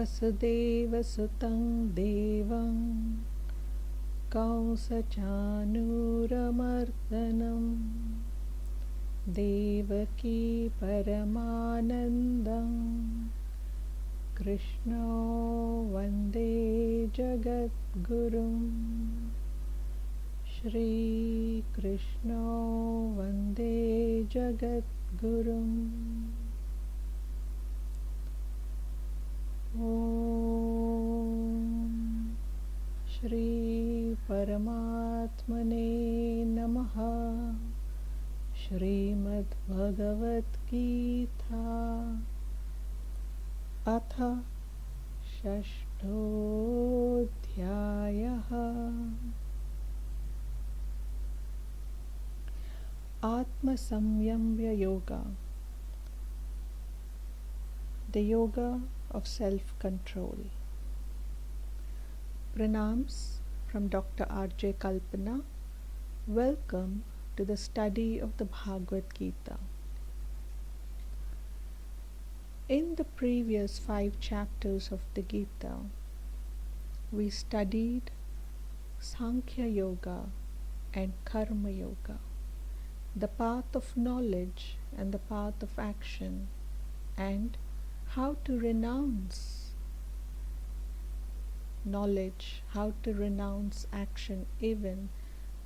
वसुदेवसुतं देवं कंसचानूरमर्दनं देवकी परमानन्दं कृष्णो वन्दे जगद्गुरुं श्रीकृष्णो वन्दे जगद्गुरुम् ॐ श्री परमात्मने नमः। श्रीमद्भगवद् गीता अथ षष्ठोऽध्यायः। AtmaSamyamaYoga, the yoga of self-control. Pranams from Dr. R.J. Kalpana. Welcome to the study of the Bhagavad Gita. In the previous 5 chapters of the Gita, we studied Sankhya Yoga and Karma Yoga, the path of knowledge and the path of action, and how to renounce knowledge, how to renounce action even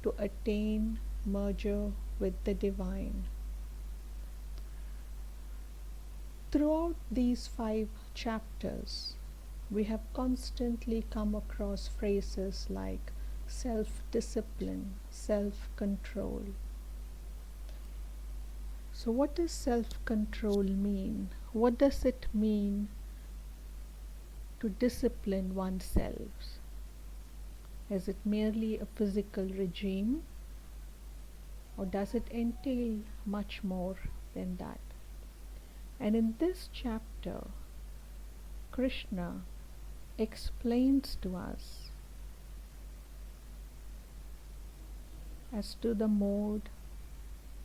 to attain merger with the divine. Throughout these 5 chapters, we have constantly come across phrases like self-discipline, self-control. So what does self-control mean? What does it mean to discipline oneself? Is it merely a physical regime, or does it entail much more than that? And in this chapter, Krishna explains to us as to the mode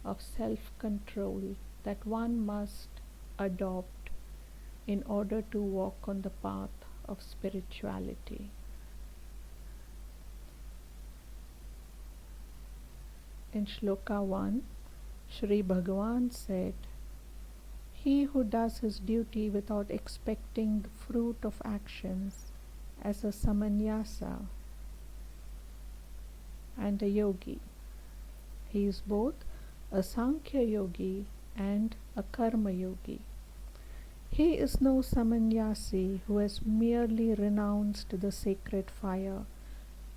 of self-control that one must adopt in order to walk on the path of spirituality. In Shloka 1, Sri Bhagavan said, "He who does his duty without expecting the fruit of actions as a samanyasa and a yogi, he is both a Sankhya yogi and a Karma yogi. He is no samanyasi who has merely renounced the sacred fire.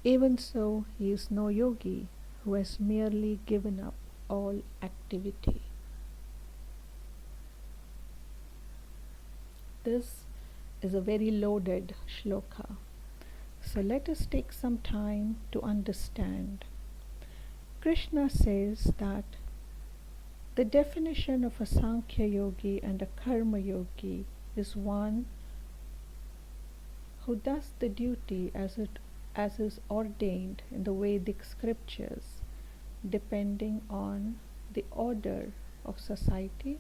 Even so, he is no yogi who has merely given up all activity." This is a very loaded shloka. So let us take some time to understand. Krishna says that the definition of a Sankhya yogi and a Karma yogi is one who does the duty as is ordained in the Vedic scriptures, depending on the order of society,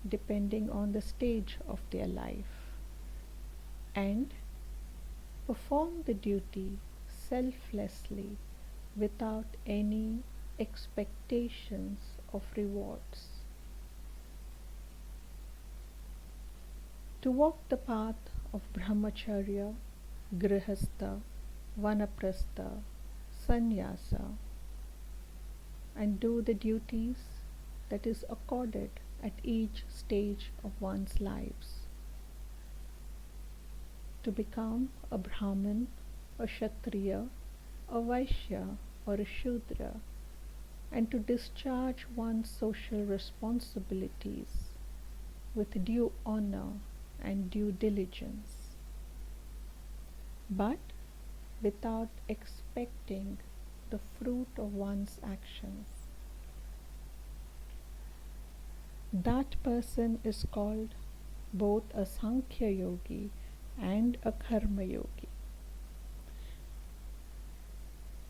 depending on the stage of their life, and perform the duty selflessly without any expectations of rewards. To walk the path of brahmacharya, grihastha, vanaprastha, sannyasa, and do the duties that is accorded at each stage of one's lives. To become a Brahmin, a Kshatriya, a Vaishya, or a Shudra, and to discharge one's social responsibilities with due honor and due diligence, but without expecting the fruit of one's actions. That person is called both a Sankhya yogi and a Karma yogi.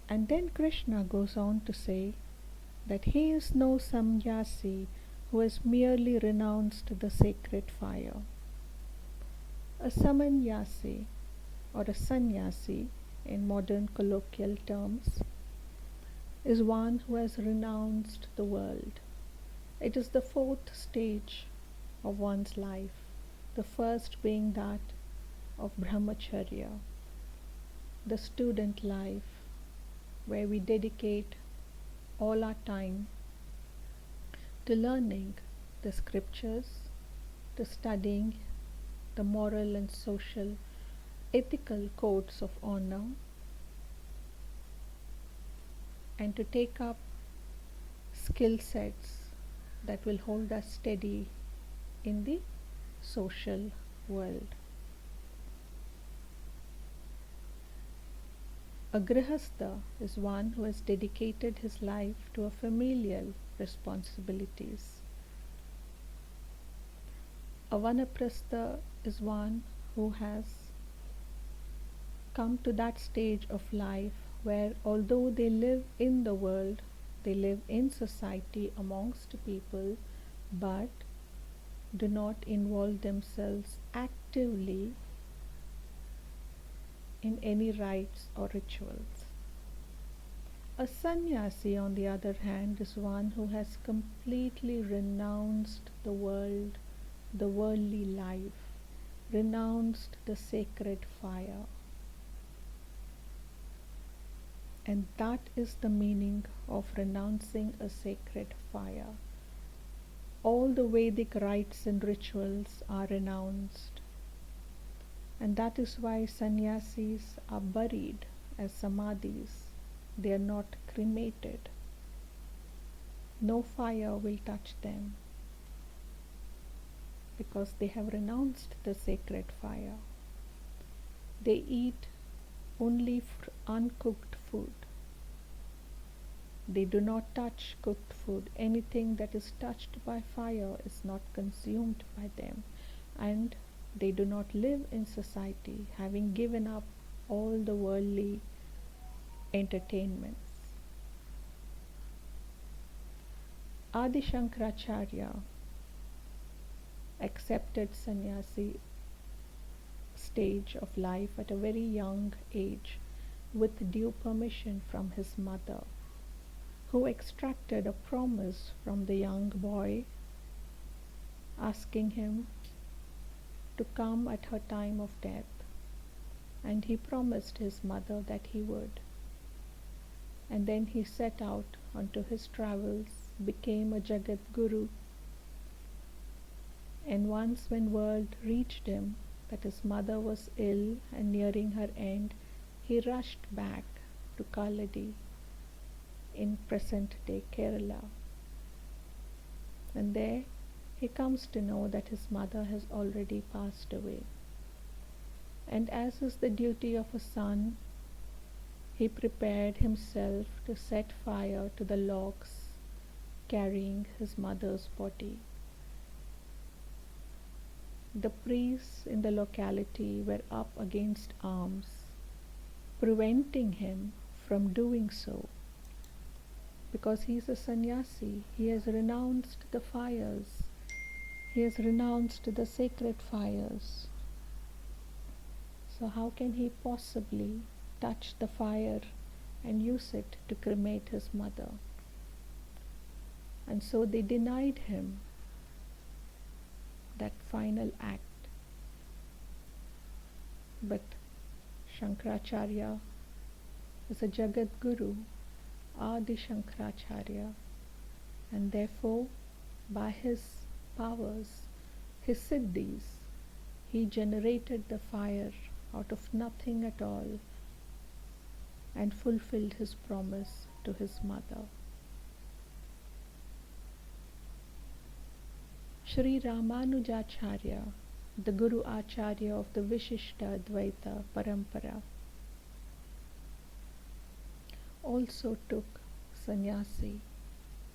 And then Krishna goes on to say that he is no samyasi who has merely renounced the sacred fire. A samanyasi or a sannyasi in modern colloquial terms is one who has renounced the world. It is the fourth stage of one's life, the first being that of brahmacharya, the student life, where we dedicate all our time to learning the scriptures, to studying the moral and social ethical codes of honor, and to take up skill sets that will hold us steady in the social world. A grihastha is one who has dedicated his life to a familial responsibilities. A vanaprastha is one who has come to that stage of life where, although they live in the world, they live in society amongst people, but do not involve themselves actively in any rites or rituals. A sannyasi, on the other hand, is one who has completely renounced the world, the worldly life, renounced the sacred fire. And that is the meaning of renouncing a sacred fire. All the Vedic rites and rituals are renounced. And that is why sannyasis are buried as samadhis. They are not cremated. No fire will touch them because they have renounced the sacred fire. They eat only uncooked food. They do not touch cooked food. Anything that is touched by fire is not consumed by them, and they do not live in society, having given up all the worldly entertainments. Adi Shankaracharya accepted sannyasi stage of life at a very young age with due permission from his mother, who extracted a promise from the young boy asking him to come at her time of death, and he promised his mother that he would. And then he set out onto his travels, became a Jagat Guru, and once when word reached him that his mother was ill and nearing her end, he rushed back to Kaladi in present-day Kerala. And there he comes to know that his mother has already passed away. And as is the duty of a son, he prepared himself to set fire to the logs carrying his mother's body. The priests in the locality were up against arms, preventing him from doing so, because he is a sannyasi. He has renounced the fires. He has renounced the sacred fires. So how can he possibly touch the fire and use it to cremate his mother? And so they denied him that final act. But Shankaracharya is a Jagat Guru, Adi Shankaracharya, and therefore by his powers, his siddhis, he generated the fire out of nothing at all and fulfilled his promise to his mother. Sri Ramanujacharya, the Guru Acharya of the Vishishta Advaita Parampara, also took sannyasi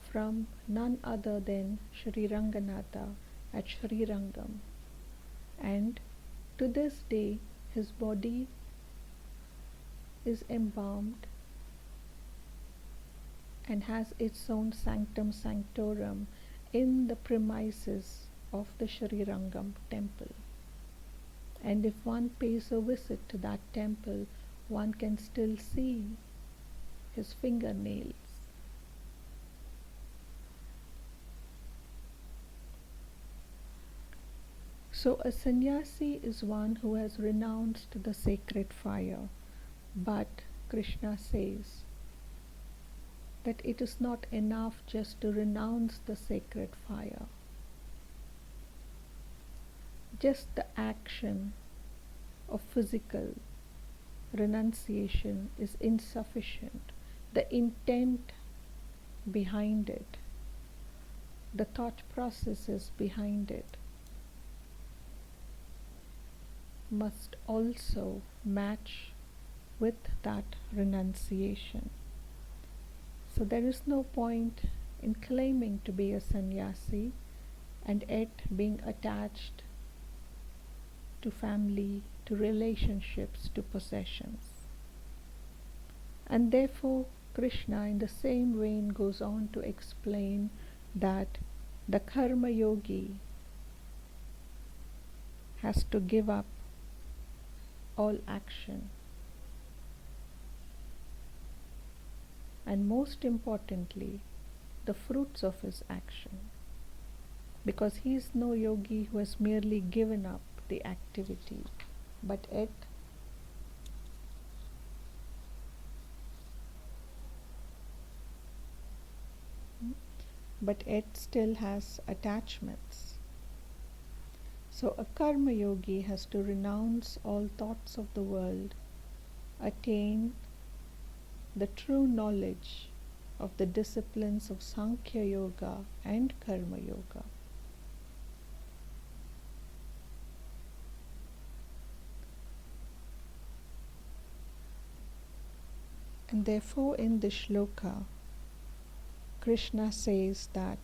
from none other than Sri Ranganatha at Sri Rangam, and to this day his body is embalmed and has its own sanctum sanctorum in the premises of the Sri Rangam temple. And if one pays a visit to that temple, one can still see his fingernails. So a sannyasi is one who has renounced the sacred fire. But Krishna says that it is not enough just to renounce the sacred fire. Just the action of physical renunciation is insufficient. The intent behind it, the thought processes behind it, must also match with that renunciation. So there is no point in claiming to be a sannyasi and yet being attached to family, to relationships, to possessions. And therefore, Krishna in the same vein goes on to explain that the karma yogi has to give up all action. And most importantly, the fruits of his action. Because he is no yogi who has merely given up the activity, but yet still has attachments. So a karma yogi has to renounce all thoughts of the world, attain the true knowledge of the disciplines of Sankhya Yoga and Karma Yoga. And therefore in the shloka, Krishna says that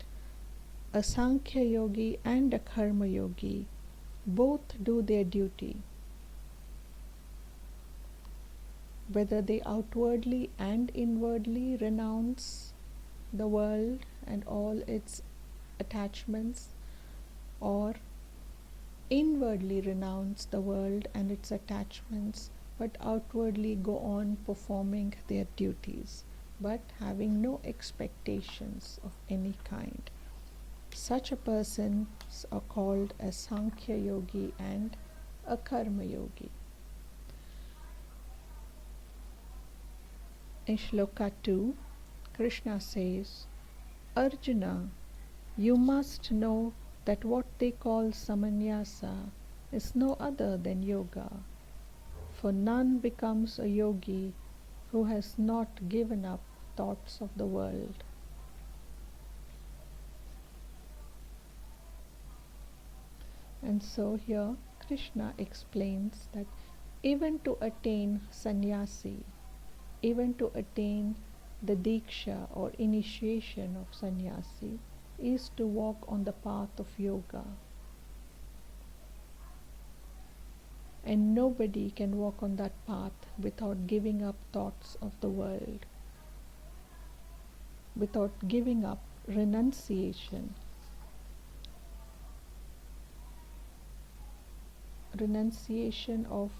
a Sankhya yogi and a Karma yogi both do their duty, whether they outwardly and inwardly renounce the world and all its attachments, or inwardly renounce the world and its attachments, but outwardly go on performing their duties, but having no expectations of any kind. Such a person are called a Sankhya yogi and a Karma yogi. In Shloka 2, Krishna says, Arjuna, you must know that what they call samanyasa is no other than yoga. For none becomes a yogi who has not given up thoughts of the world. And so here Krishna explains that even to attain sannyasi, even to attain the diksha or initiation of sannyasi, is to walk on the path of yoga. And nobody can walk on that path without giving up thoughts of the world, without giving up renunciation. Renunciation of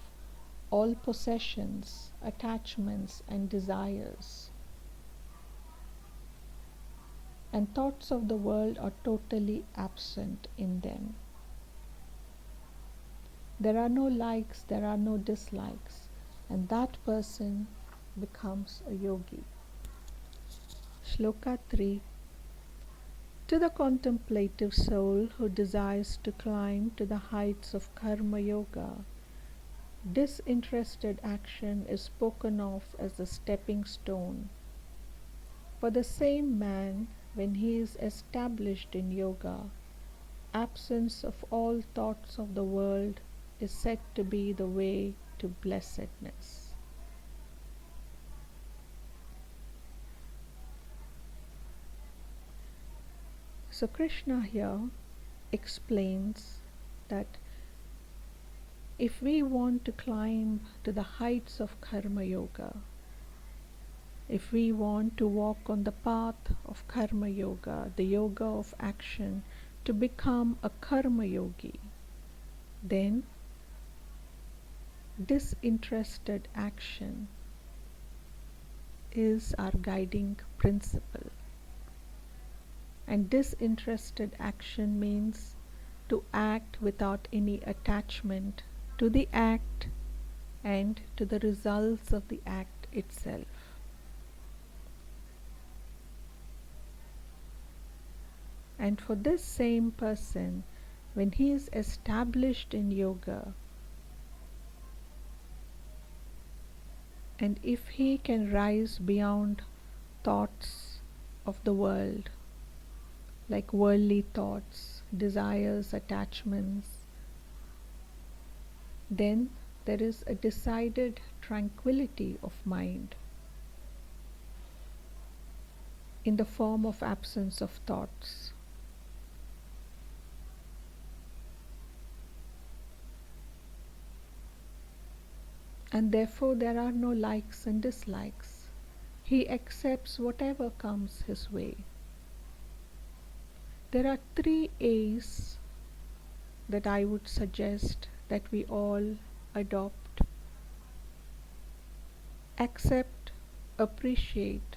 all possessions, attachments, and desires. And thoughts of the world are totally absent in them. There are no likes, there are no dislikes, and that person becomes a yogi. Shloka 3. To the contemplative soul who desires to climb to the heights of Karma Yoga, disinterested action is spoken of as a stepping stone. For the same man, when he is established in yoga, absence of all thoughts of the world is said to be the way to blessedness. So Krishna here explains that if we want to climb to the heights of Karma Yoga, if we want to walk on the path of Karma Yoga, the yoga of action, to become a Karma Yogi, then disinterested action is our guiding principle. And disinterested action means to act without any attachment to the act and to the results of the act itself. And for this same person, when he is established in yoga, and if he can rise beyond thoughts of the world, like worldly thoughts, desires, attachments, then there is a decided tranquility of mind in the form of absence of thoughts. And therefore there are no likes and dislikes. He accepts whatever comes his way. There are 3 A's that I would suggest that we all adopt: accept, appreciate,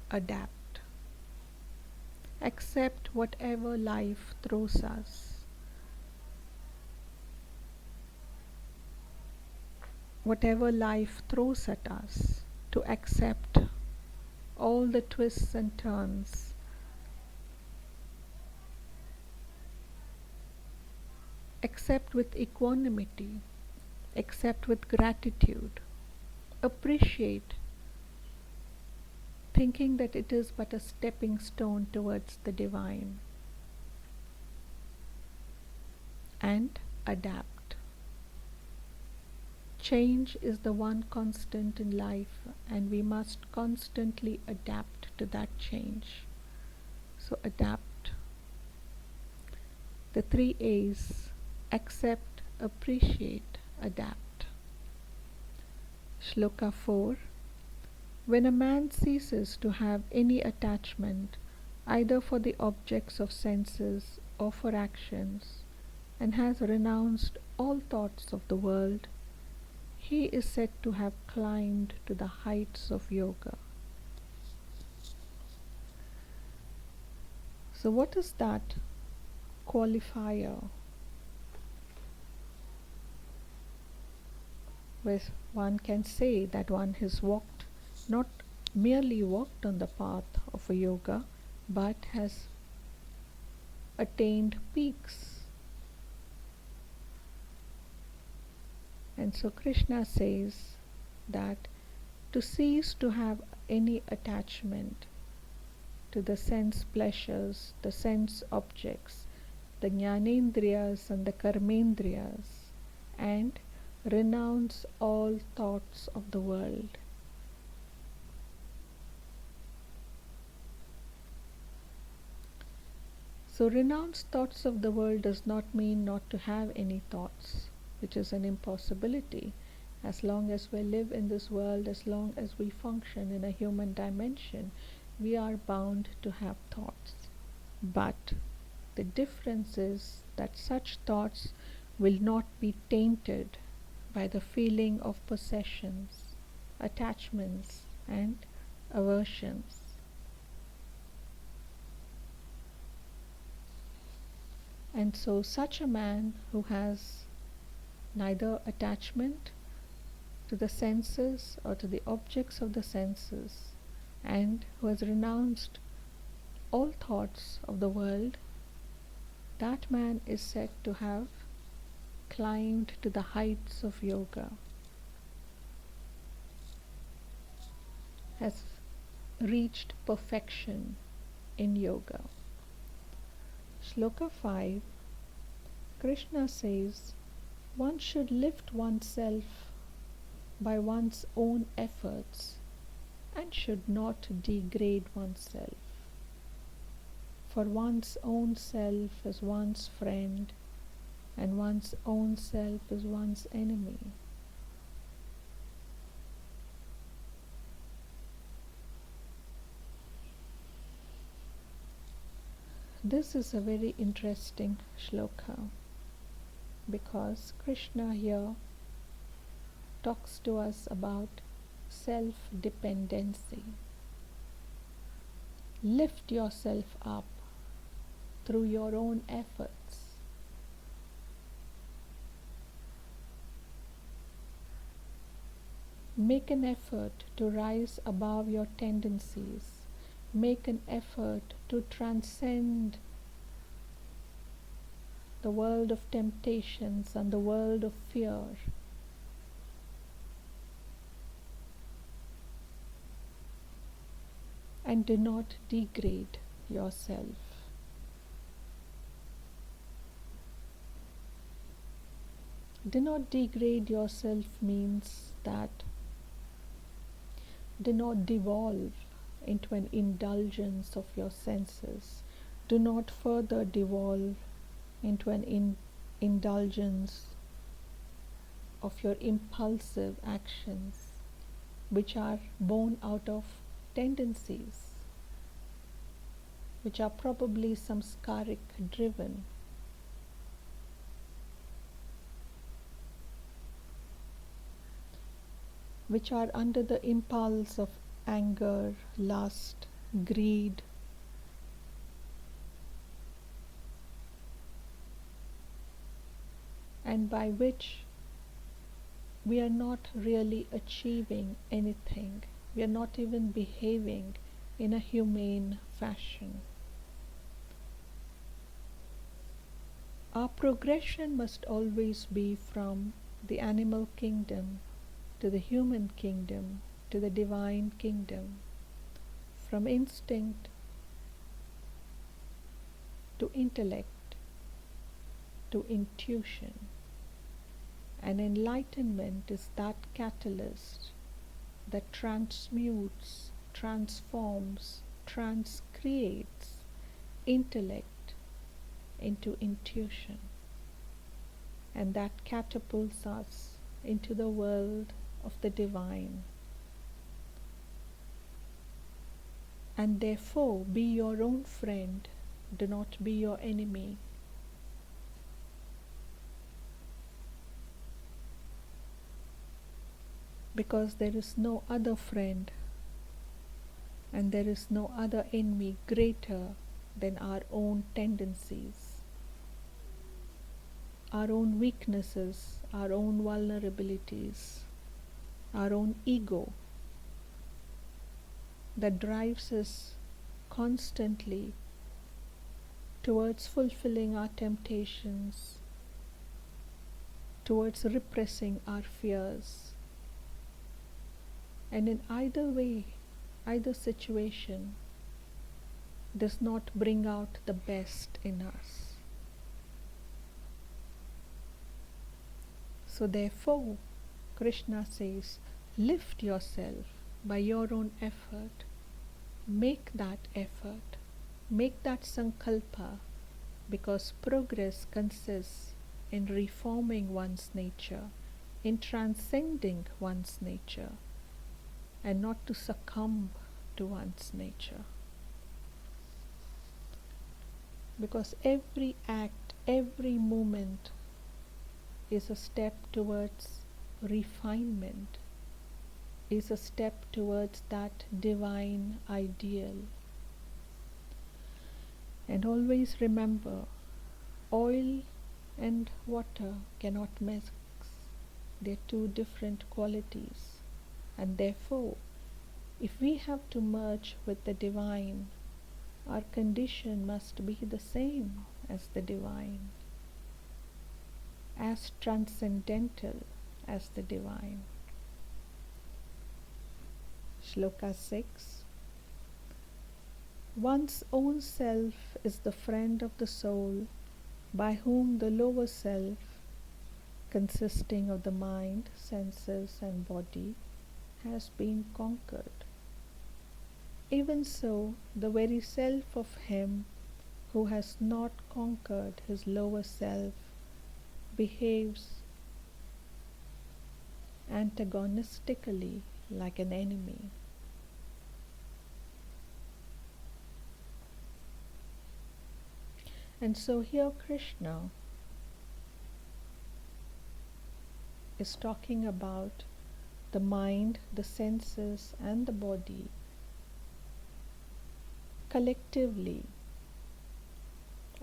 adapt. Accept whatever life throws us. Whatever life throws at us, to accept all the twists and turns. Accept with equanimity, accept with gratitude, appreciate, thinking that it is but a stepping stone towards the divine, and adapt. Change is the one constant in life, and we must constantly adapt to that change. So adapt. The 3 A's: accept, appreciate, adapt. Shloka 4. When a man ceases to have any attachment either for the objects of senses or for actions, and has renounced all thoughts of the world, he is said to have climbed to the heights of yoga. So what is that qualifier where one can say that one has walked, not merely walked on the path of a yoga, but has attained peaks? And so Krishna says that to cease to have any attachment to the sense pleasures, the sense objects, the jnanendriyas and the karmendriyas, and renounce all thoughts of the world. So renounce thoughts of the world does not mean not to have any thoughts, which is an impossibility. As long as we live in this world, as long as we function in a human dimension, we are bound to have thoughts. But the difference is that such thoughts will not be tainted by the feeling of possessions, attachments, and aversions. And so such a man who has neither attachment to the senses or to the objects of the senses, and who has renounced all thoughts of the world, that man is said to have climbed to the heights of yoga, has reached perfection in yoga. Shloka 5, Krishna says, one should lift oneself by one's own efforts and should not degrade oneself. For one's own self is one's friend, and one's own self is one's enemy. This is a very interesting shloka, because Krishna here talks to us about self-dependency. Lift yourself up through your own efforts. Make an effort to rise above your tendencies. Make an effort to transcend the world of temptations and the world of fear. And do not degrade yourself. Do not degrade yourself means that do not devolve into an indulgence of your senses. Do not further devolve into an indulgence of your impulsive actions, which are born out of tendencies, which are probably samskaric driven. Which are under the impulse of anger, lust, greed, and by which we are not really achieving anything. We are not even behaving in a humane fashion. Our progression must always be from the animal kingdom to the human kingdom, to the divine kingdom, from instinct to intellect to intuition. And enlightenment is that catalyst that transmutes, transforms, transcreates intellect into intuition, and that catapults us into the world of the divine. And therefore be your own friend, do not be your enemy. Because there is no other friend and there is no other enemy greater than our own tendencies, our own weaknesses, our own vulnerabilities, our own ego that drives us constantly towards fulfilling our temptations, towards repressing our fears. And in either way, either situation does not bring out the best in us. So therefore, Krishna says, lift yourself by your own effort. Make that effort. Make that sankalpa, because progress consists in reforming one's nature, in transcending one's nature, and not to succumb to one's nature. Because every act, every moment is a step towards refinement, is a step towards that divine ideal. And always remember, oil and water cannot mix. They're two different qualities. And therefore, if we have to merge with the divine, our condition must be the same as the divine, as transcendental as the divine. Sloka 6. One's own self is the friend of the soul, by whom the lower self, consisting of the mind, senses, and body, has been conquered. Even so, the very self of him who has not conquered his lower self behaves antagonistically like an enemy. And so here Krishna is talking about the mind, the senses, and the body collectively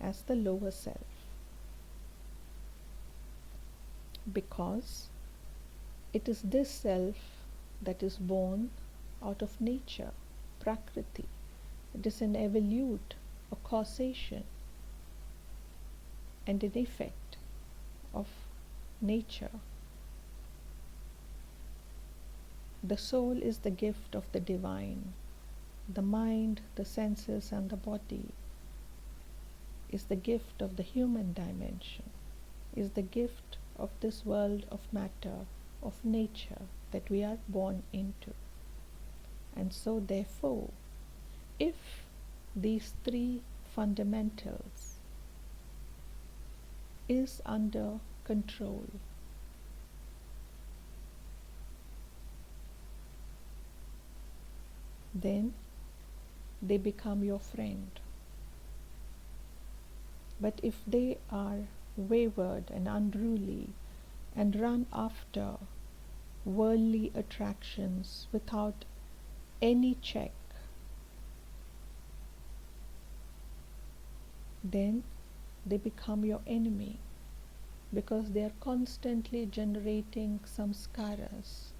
as the lower self, because it is this self that is born out of nature, prakriti. It is an evolute, a causation, and an effect of nature. The soul is the gift of the divine. The mind, the senses, and the body is the gift of the human dimension, is the gift of this world of matter, of nature that we are born into. And so therefore, if these three fundamentals is under control, then they become your friend. But if they are wayward and unruly and run after worldly attractions without any check, then they become your enemy, because they are constantly generating samskaras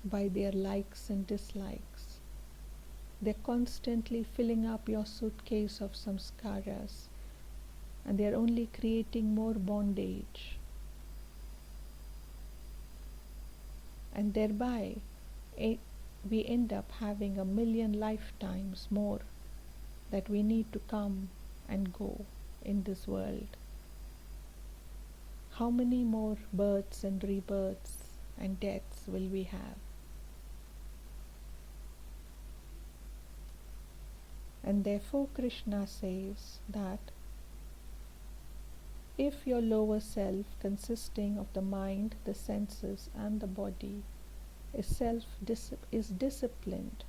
by their likes and dislikes. They're constantly filling up your suitcase of samskaras, and they are only creating more bondage. And thereby, we end up having 1,000,000 lifetimes more that we need to come and go in this world. How many more births and rebirths and deaths will we have? And therefore Krishna says that if your lower self, consisting of the mind, the senses, and the body, is disciplined,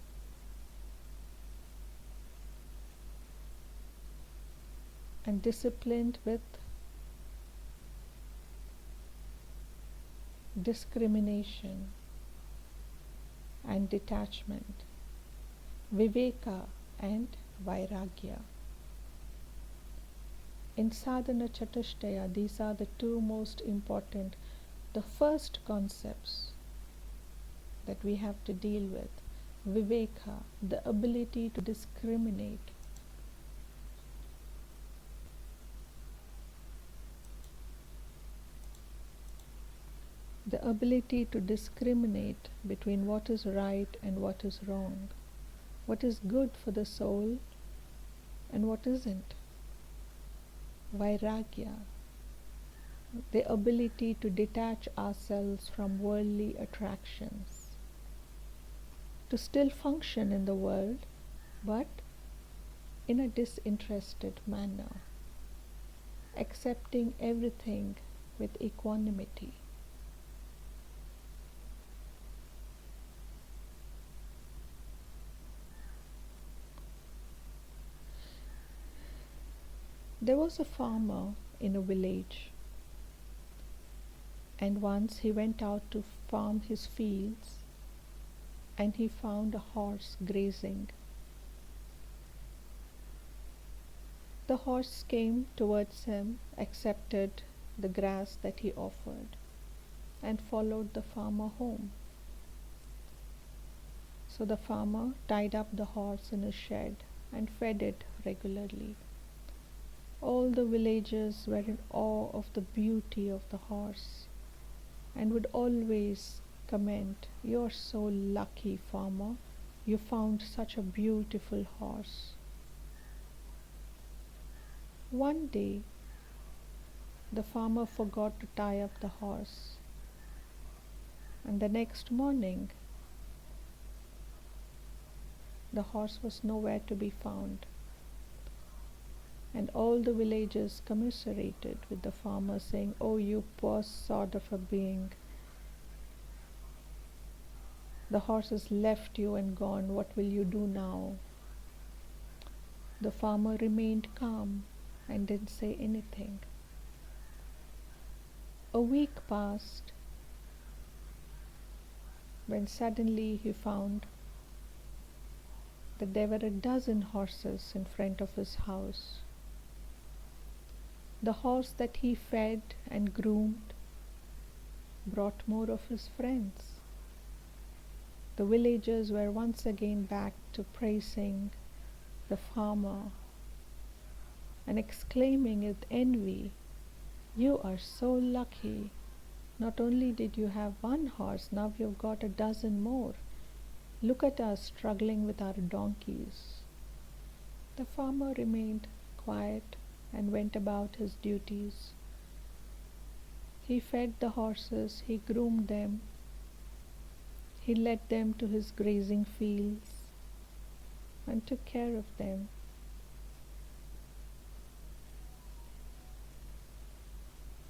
and disciplined with discrimination and detachment, viveka and vairagya. In sadhana chatushtaya, these are the two most important, the first concepts that we have to deal with. Viveka, the ability to discriminate. The ability to discriminate between what is right and what is wrong, what is good for the soul and what isn't. Vairagya, the ability to detach ourselves from worldly attractions, to still function in the world, but in a disinterested manner, accepting everything with equanimity. There was a farmer in a village, and once he went out to farm his fields, and he found a horse grazing. The horse came towards him, accepted the grass that he offered, and followed the farmer home. So the farmer tied up the horse in a shed and fed it regularly. All the villagers were in awe of the beauty of the horse and would always comment, "You're so lucky, farmer, you found such a beautiful horse." One day, the farmer forgot to tie up the horse, and the next morning, the horse was nowhere to be found. And all the villagers commiserated with the farmer, saying, "Oh, you poor sort of a being. The horse has left you and gone. What will you do now?" The farmer remained calm and didn't say anything. A week passed, when suddenly he found that there were a dozen horses in front of his house. The horse that he fed and groomed brought more of his friends. The villagers were once again back to praising the farmer and exclaiming with envy, "You are so lucky. Not only did you have one horse, now you've got a dozen more. Look at us struggling with our donkeys." The farmer remained quiet and went about his duties. He fed the horses, he groomed them, he led them to his grazing fields and took care of them.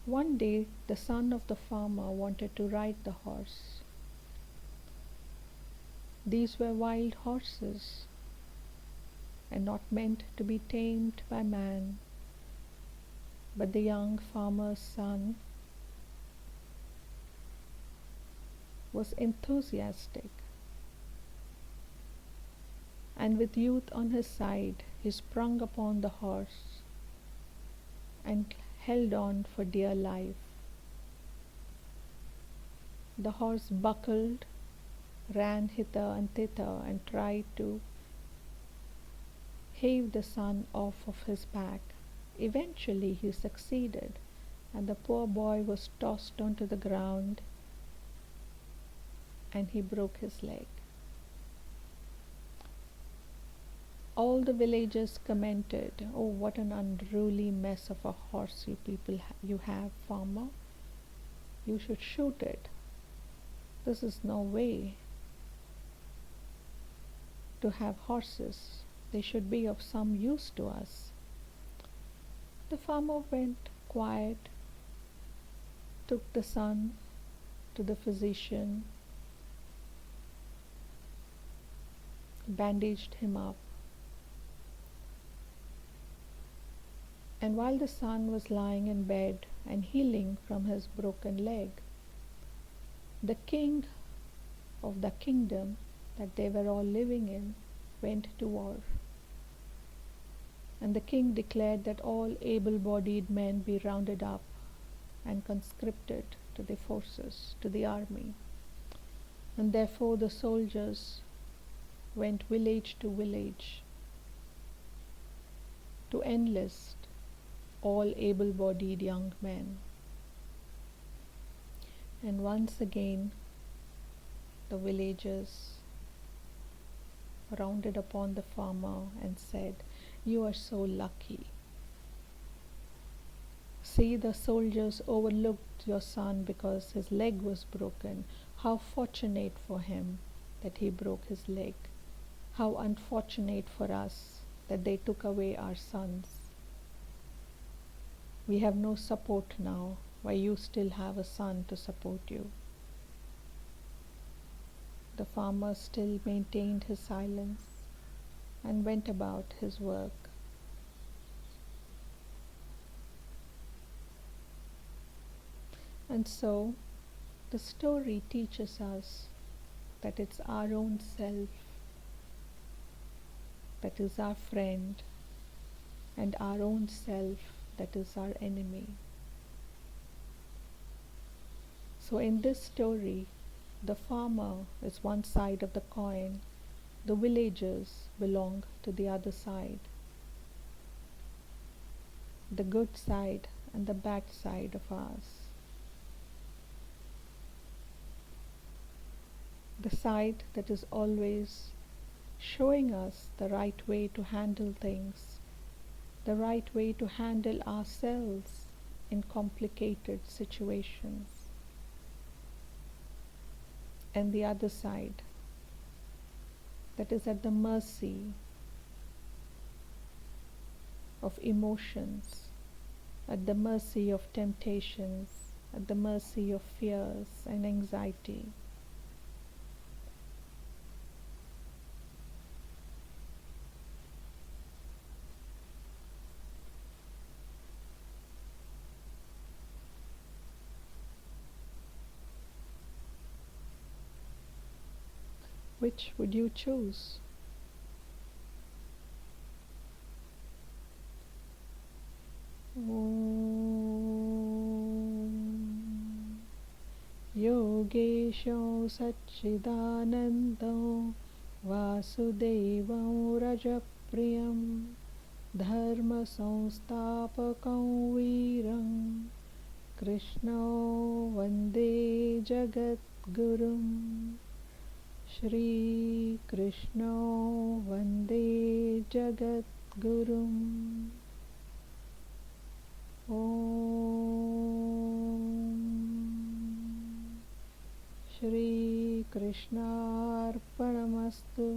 One day, the son of the farmer wanted to ride the horse. These were wild horses and not meant to be tamed by man. But the young farmer's son was enthusiastic, and with youth on his side, he sprung upon the horse and held on for dear life. The horse buckled, ran hither and thither, and tried to heave the son off of his back. Eventually he succeeded, and the poor boy was tossed onto the ground and he broke his leg. All the villagers commented, "Oh, what an unruly mess of a horse you have, farmer. You should shoot it. This is no way to have horses. They should be of some use to us." The farmer went quiet, took the son to the physician, bandaged him up, and while the son was lying in bed and healing from his broken leg, the king of the kingdom that they were all living in went to war. And the king declared that all able-bodied men be rounded up and conscripted to the forces, to the army. And therefore the soldiers went village to village to enlist all able-bodied young men. And once again the villagers rounded upon the farmer and said, "You are so lucky. See, the soldiers overlooked your son because his leg was broken. How fortunate for him that he broke his leg. How unfortunate for us that they took away our sons. We have no support now, while you still have a son to support you." The farmer still maintained his silence and went about his work. And so the story teaches us that it's our own self that is our friend and our own self that is our enemy. So in this story, the farmer is one side of the coin, the villagers belong to the other side. The good side and the bad side of us. The side that is always showing us the right way to handle things, the right way to handle ourselves in complicated situations. And the other side that is at the mercy of emotions, at the mercy of temptations, at the mercy of fears and anxiety. Which would you choose? Om Yogesho Satchidanando Vasudevam Rajapriyam Dharma Samstapakam Viram Krishno Vande Jagat Gurum Shri Krishno Vande Jagat Gurum. Om Shri Krishnarpanamastu.